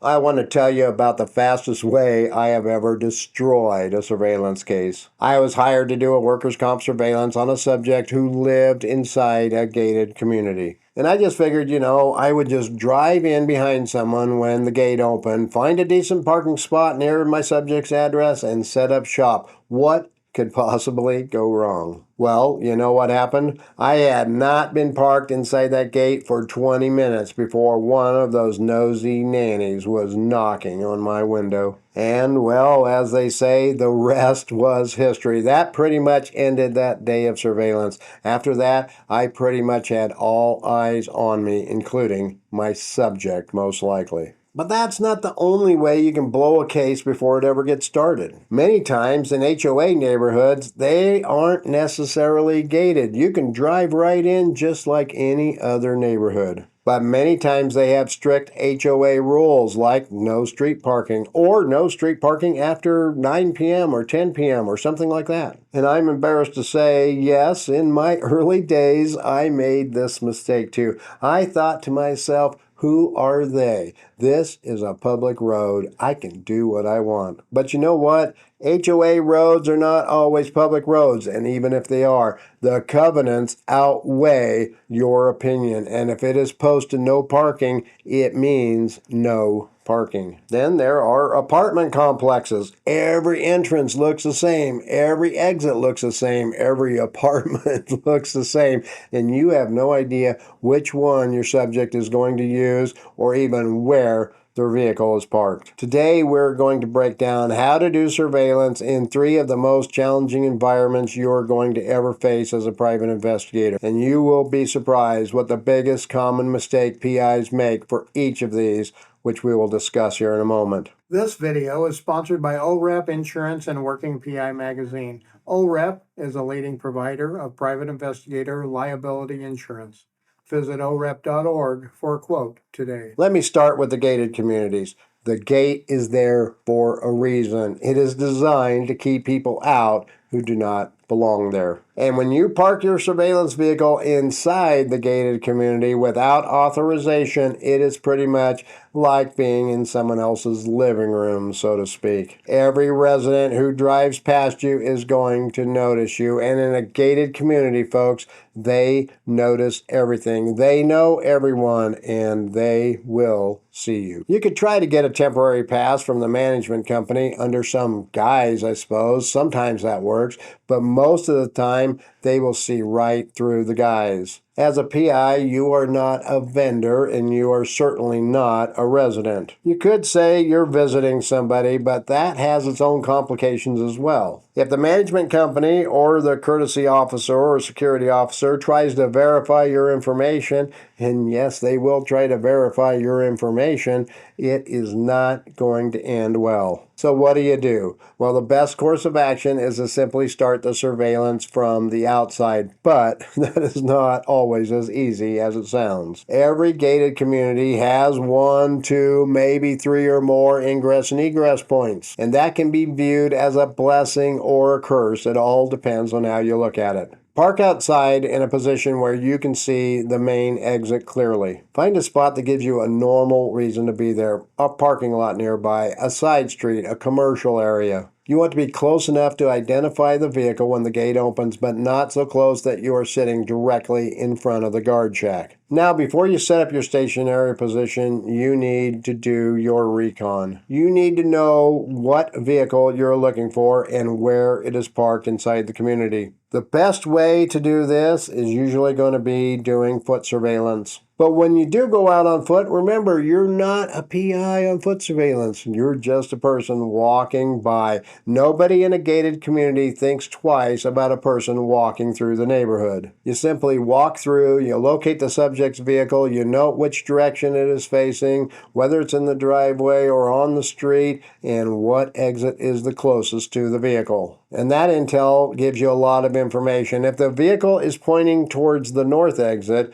I want to tell you about the fastest way I have ever destroyed a surveillance case. I was hired to do a workers' comp surveillance on a subject who lived inside a gated community. And I just figured, I would just drive in behind someone when the gate opened, find a decent parking spot near my subject's address, and set up shop. What could possibly go wrong? Well, you know what happened? I had not been parked inside that gate for 20 minutes before one of those nosy nannies was knocking on my window. And, well, as they say, the rest was history. That pretty much ended that day of surveillance. After that, I pretty much had all eyes on me, including my subject, most likely. But that's not the only way you can blow a case before it ever gets started. Many times in HOA neighborhoods, they aren't necessarily gated. You can drive right in just like any other neighborhood. But many times they have strict HOA rules like no street parking or no street parking after 9 p.m. or 10 p.m. or something like that. And I'm embarrassed to say, yes, in my early days, I made this mistake too. I thought to myself, who are they? This is a public road. I can do what I want. But you know what? HOA roads are not always public roads, and even if they are, the covenants outweigh your opinion. And if it is posted no parking, it means no parking. Then there are apartment complexes. Every entrance looks the same. Every exit looks the same. Every apartment looks the same. And you have no idea which one your subject is going to use or even where their vehicle is parked. Today, we're going to break down how to do surveillance in 3 of the most challenging environments you're going to ever face as a private investigator. And you will be surprised what the biggest common mistake PIs make for each of these, which we will discuss here in a moment. This video is sponsored by OREP Insurance and Working PI Magazine. OREP is a leading provider of private investigator liability insurance. Visit orep.org for a quote today. Let me start with the gated communities. The gate is there for a reason. It is designed to keep people out who do not belong there. And when you park your surveillance vehicle inside the gated community without authorization, it is pretty much like being in someone else's living room, so to speak. Every resident who drives past you is going to notice you. And in a gated community, folks, they notice everything. They know everyone, and they will see you. You could try to get a temporary pass from the management company under some guise, I suppose. Sometimes that works, but most of the time, they will see right through the guise. As a PI, you are not a vendor, and you are certainly not a resident. You could say you're visiting somebody, but that has its own complications as well. If the management company or the courtesy officer or security officer tries to verify your information, and yes, they will try to verify your information, it is not going to end well. So what do? Well, the best course of action is to simply start the surveillance from the outside, but that is not always as easy as it sounds. Every gated community has 1, 2, maybe 3 or more ingress and egress points, and that can be viewed as a blessing or a curse. It all depends on how you look at it. Park outside in a position where you can see the main exit clearly. Find a spot that gives you a normal reason to be there. A parking lot nearby, a side street, a commercial area. You want to be close enough to identify the vehicle when the gate opens, but not so close that you are sitting directly in front of the guard shack. Now, before you set up your stationary position, you need to do your recon. You need to know what vehicle you're looking for and where it is parked inside the community. The best way to do this is usually going to be doing foot surveillance. But when you do go out on foot, remember, you're not a PI on foot surveillance. You're just a person walking by. Nobody in a gated community thinks twice about a person walking through the neighborhood. You simply walk through, you locate the subject's vehicle, you note which direction it is facing, whether it's in the driveway or on the street, and what exit is the closest to the vehicle. And that intel gives you a lot of information. If the vehicle is pointing towards the north exit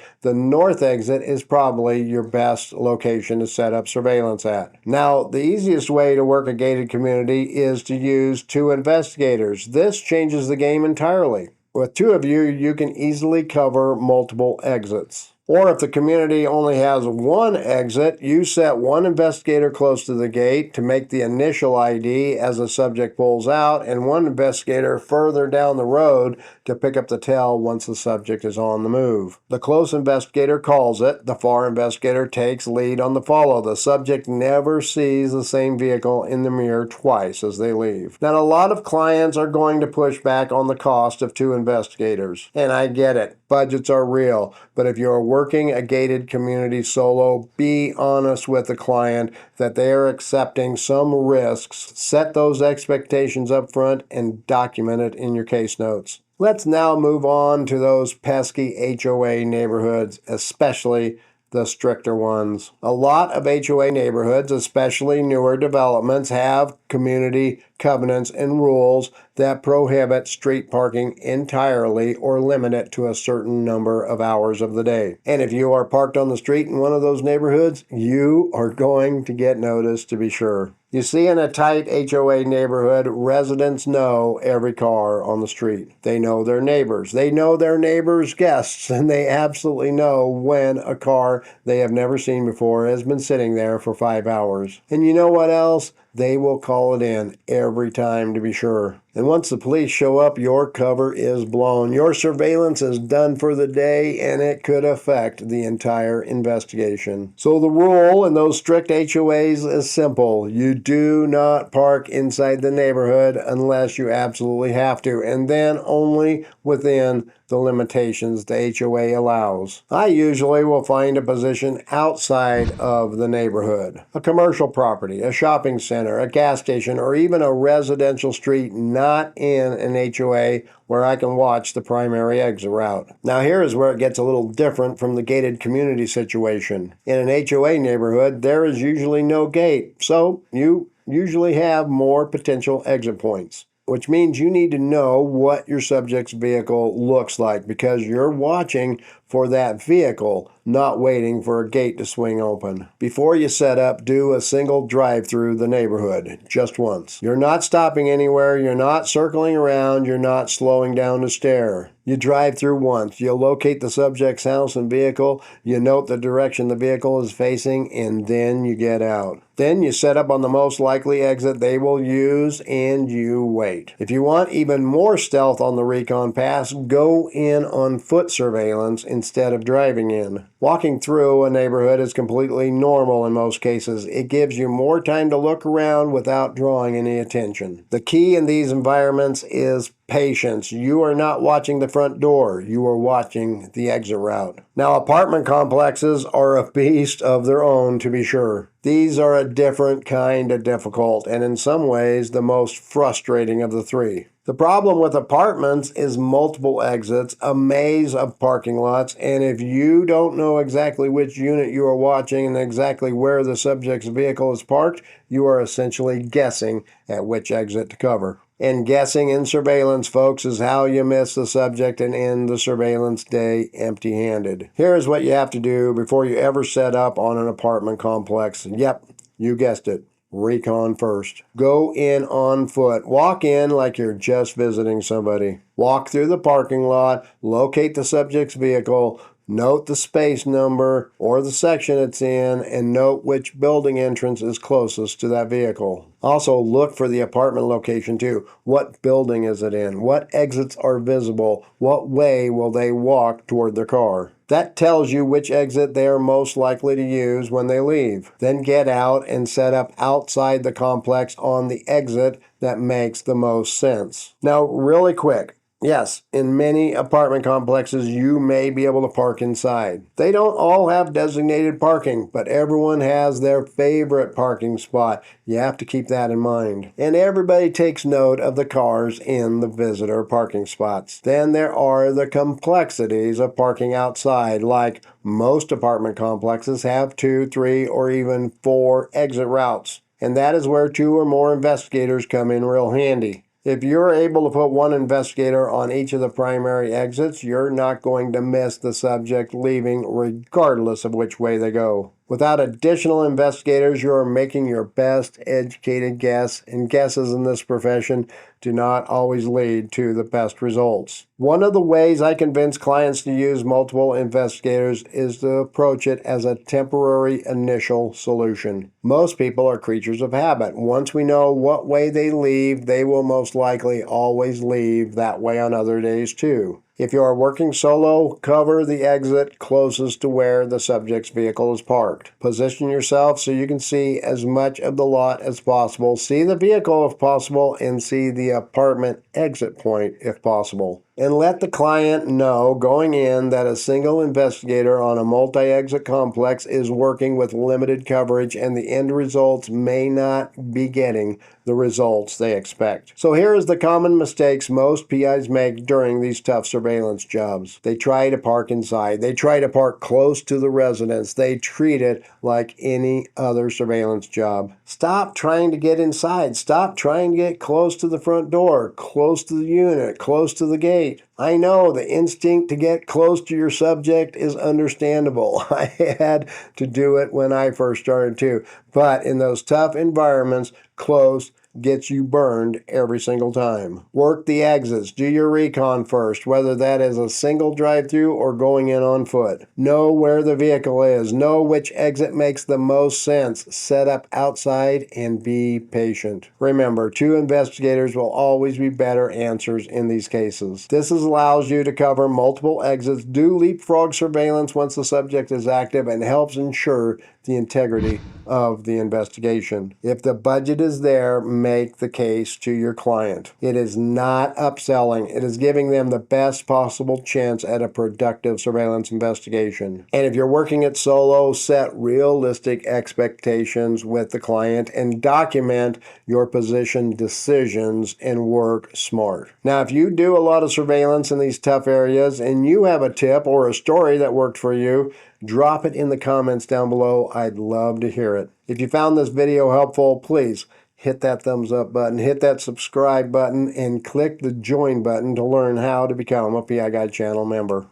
is probably your best location to set up surveillance at. Now, the easiest way to work a gated community is to use 2 investigators. This changes the game entirely. With 2 of you, you can easily cover multiple exits. Or if the community only has one exit, you set one investigator close to the gate to make the initial ID as the subject pulls out, and one investigator further down the road to pick up the tail once the subject is on the move. The close investigator calls it. The far investigator takes lead on the follow. The subject never sees the same vehicle in the mirror twice as they leave. Now, a lot of clients are going to push back on the cost of two investigators, and I get it. Budgets are real, but if you're working a gated community solo, be honest with the client that they are accepting some risks. Set those expectations up front and document it in your case notes. Let's now move on to those pesky HOA neighborhoods, especially the stricter ones. A lot of HOA neighborhoods, especially newer developments, have community covenants and rules that prohibit street parking entirely or limit it to a certain number of hours of the day. And if you are parked on the street in one of those neighborhoods, you are going to get noticed, to be sure. You see, in a tight HOA neighborhood, residents know every car on the street. They know their neighbors. They know their neighbors' guests, and they absolutely know when a car they have never seen before has been sitting there for 5 hours. And you know what else? They will call it in every time, to be sure. And once the police show up, your cover is blown. Your surveillance is done for the day, and it could affect the entire investigation. So the rule in those strict HOAs is simple. You do not park inside the neighborhood unless you absolutely have to, and then only within the limitations the HOA allows. I usually will find a position outside of the neighborhood. A commercial property, a shopping center, a gas station, or even a residential street not in an HOA where I can watch the primary exit route. Now here is where it gets a little different from the gated community situation. In an HOA neighborhood, there is usually no gate, so you usually have more potential exit points, which means you need to know what your subject's vehicle looks like because you're watching for that vehicle, not waiting for a gate to swing open. Before you set up, do a single drive through the neighborhood, just once. You're not stopping anywhere, you're not circling around, you're not slowing down to stare. You drive through once, you locate the subject's house and vehicle, you note the direction the vehicle is facing, and then you get out. Then you set up on the most likely exit they will use, and you wait. If you want even more stealth on the Recon Pass, go in on foot surveillance instead of driving in. Walking through a neighborhood is completely normal in most cases. It gives you more time to look around without drawing any attention. The key in these environments is patience. You are not watching the front door. You are watching the exit route. Now, apartment complexes are a beast of their own, to be sure. These are a different kind of difficult, and in some ways, the most frustrating of the three. The problem with apartments is multiple exits, a maze of parking lots, and if you don't know exactly which unit you are watching and exactly where the subject's vehicle is parked, you are essentially guessing at which exit to cover. And guessing in surveillance, folks, is how you miss the subject and end the surveillance day empty-handed. Here's what you have to do before you ever set up on an apartment complex. Yep, you guessed it. Recon first. Go in on foot. Walk in like you're just visiting somebody. Walk through the parking lot, locate the subject's vehicle, note the space number or the section it's in, and note which building entrance is closest to that vehicle. Also, look for the apartment location too. What building is it in? What exits are visible? What way will they walk toward their car? That tells you which exit they are most likely to use when they leave. Then get out and set up outside the complex on the exit that makes the most sense. Now, really quick. Yes, in many apartment complexes, you may be able to park inside. They don't all have designated parking, but everyone has their favorite parking spot. You have to keep that in mind. And everybody takes note of the cars in the visitor parking spots. Then there are the complexities of parking outside, like most apartment complexes have 2, 3, or even 4 exit routes. And that is where 2 or more investigators come in real handy. If you're able to put one investigator on each of the primary exits, you're not going to miss the subject leaving regardless of which way they go. Without additional investigators, you are making your best educated guess, and guesses in this profession do not always lead to the best results. One of the ways I convince clients to use multiple investigators is to approach it as a temporary initial solution. Most people are creatures of habit. Once we know what way they leave, they will most likely always leave that way on other days too. If you are working solo, cover the exit closest to where the subject's vehicle is parked. Position yourself so you can see as much of the lot as possible. See the vehicle if possible, and see the apartment exit point if possible. And let the client know going in that a single investigator on a multi-exit complex is working with limited coverage, and the end results may not be getting the results they expect. So here is the common mistakes most PIs make during these tough surveillance jobs. They try to park inside. They try to park close to the residence. They treat it like any other surveillance job. Stop trying to get inside. Stop trying to get close to the front door, close to the unit, close to the gate. I know the instinct to get close to your subject is understandable. I had to do it when I first started too. But in those tough environments, close gets you burned every single time. Work the exits. Do your recon first, whether that is a single drive-through or going in on foot. Know where the vehicle is. Know which exit makes the most sense. Set up outside and be patient. Remember, 2 investigators will always be better answers in these cases. This allows you to cover multiple exits, do leapfrog surveillance once the subject is active, and helps ensure the integrity of the investigation. If the budget is there, make the case to your client. It is not upselling. It is giving them the best possible chance at a productive surveillance investigation. And if you're working it solo, set realistic expectations with the client and document your position decisions and work smart. Now, if you do a lot of surveillance in these tough areas and you have a tip or a story that worked for you, drop it in the comments down below. I'd love to hear it. If you found this video helpful, please hit that thumbs up button, hit that subscribe button, and click the join button to learn how to become a PI Guide channel member.